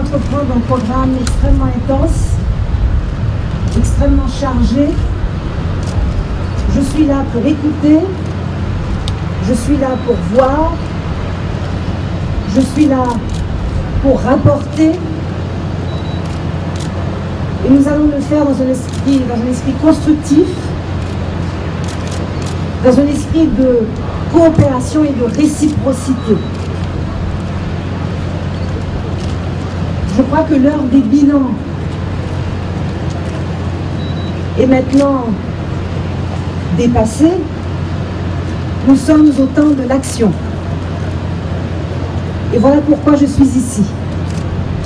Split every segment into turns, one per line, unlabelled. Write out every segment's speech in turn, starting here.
d'entreprendre un programme extrêmement intense, extrêmement chargé. Je suis là pour écouter, je suis là pour voir, je suis là pour rapporter. Et nous allons le faire dans un esprit constructif, dans un esprit de coopération et de réciprocité. Je crois que l'heure des bilans est maintenant dépassée. Nous sommes au temps de l'action. Et voilà pourquoi je suis ici,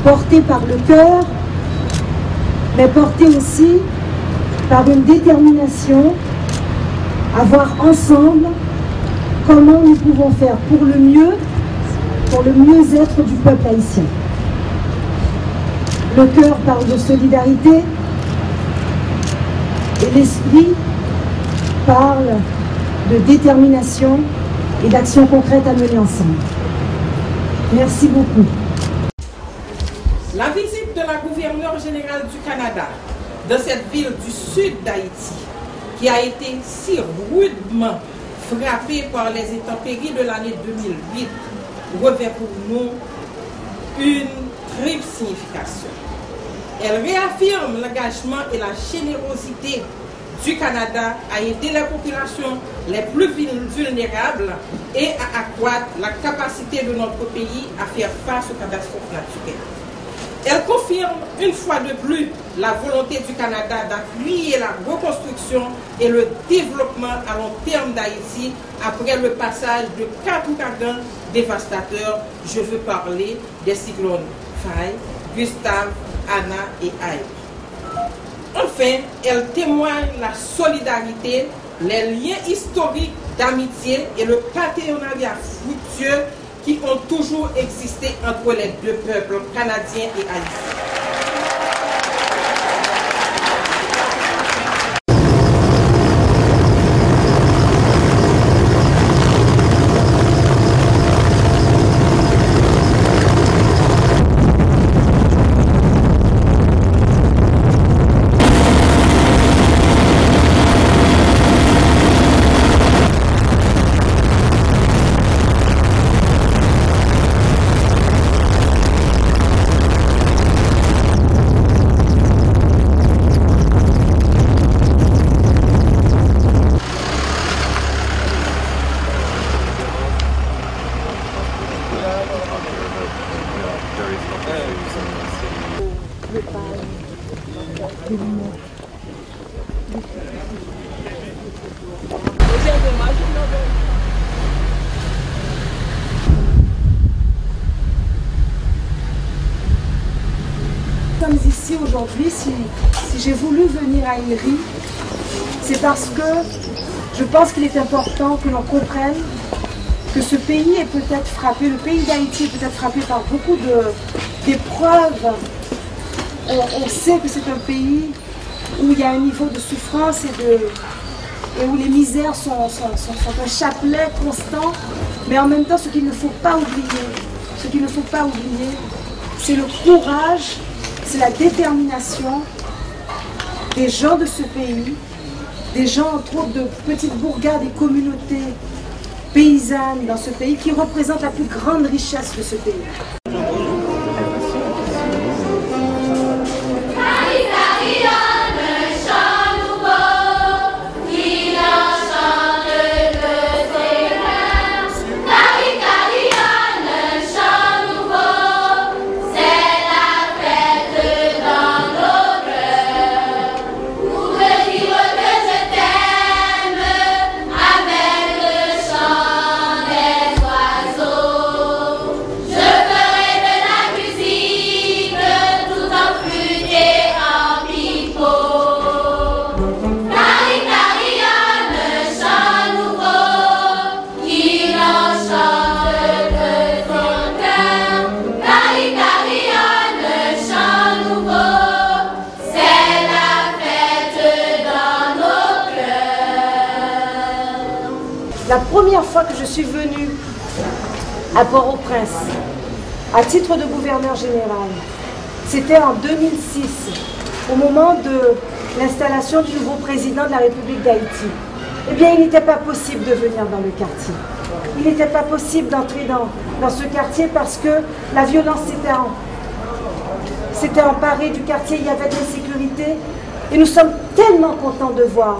portée par le cœur, mais portée aussi par une détermination à voir ensemble comment nous pouvons faire pour le mieux-être du peuple haïtien. Le cœur parle de solidarité et l'esprit parle de détermination et d'action concrète à mener ensemble. Merci beaucoup.
La visite de la gouverneure générale du Canada dans cette ville du sud d'Haïti, qui a été si rudement frappée par les intempéries de l'année 2008, revêt pour nous une triple signification. Elle réaffirme l'engagement et la générosité du Canada à aider les populations les plus vulnérables et à accroître la capacité de notre pays à faire face aux catastrophes naturelles. Elle confirme une fois de plus la volonté du Canada d'appuyer la reconstruction et le développement à long terme d'Haïti après le passage de 4 ouragans dévastateurs. Je veux parler des cyclones Faye, Gustave, Anna et Aïe. Enfin, elle témoigne la solidarité, les liens historiques d'amitié et le partenariat fructueux qui ont toujours existé entre les deux peuples canadiens et haïtiens.
Nous sommes ici aujourd'hui, si j'ai voulu venir à Iri, c'est parce que je pense qu'il est important que l'on comprenne que ce pays est peut-être frappé, le pays d'Haïti est peut-être frappé par beaucoup d'épreuves. On sait que c'est un pays où il y a un niveau de souffrance et où les misères sont un chapelet constant, mais en même temps ce qu'il ne faut pas oublier, c'est le courage, c'est la détermination des gens de ce pays, des gens entre autres de petites bourgades et communautés paysannes dans ce pays qui représentent la plus grande richesse de ce pays. La première fois que je suis venue à Port-au-Prince, à titre de gouverneur général, C'était en 2006, au moment de l'installation du nouveau président de la République d'Haïti. Eh bien, il n'était pas possible de venir dans le quartier. Il n'était pas possible d'entrer dans ce quartier parce que la violence s'était emparée du quartier, il y avait de l'insécurité. Et nous sommes tellement contents de voir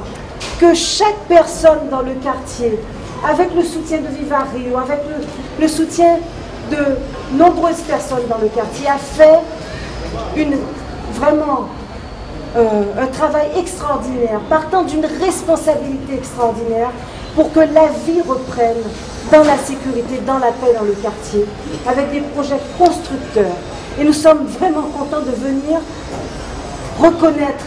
que chaque personne dans le quartier, avec le soutien de Viva Rio, avec le soutien de nombreuses personnes dans le quartier, a fait vraiment un travail extraordinaire, partant d'une responsabilité extraordinaire pour que la vie reprenne dans la sécurité, dans la paix dans le quartier, avec des projets constructeurs. Et nous sommes vraiment contents de venir reconnaître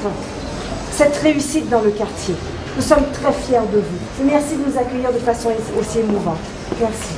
cette réussite dans le quartier. Nous sommes très fiers de vous. Et merci de nous accueillir de façon aussi émouvante. Merci.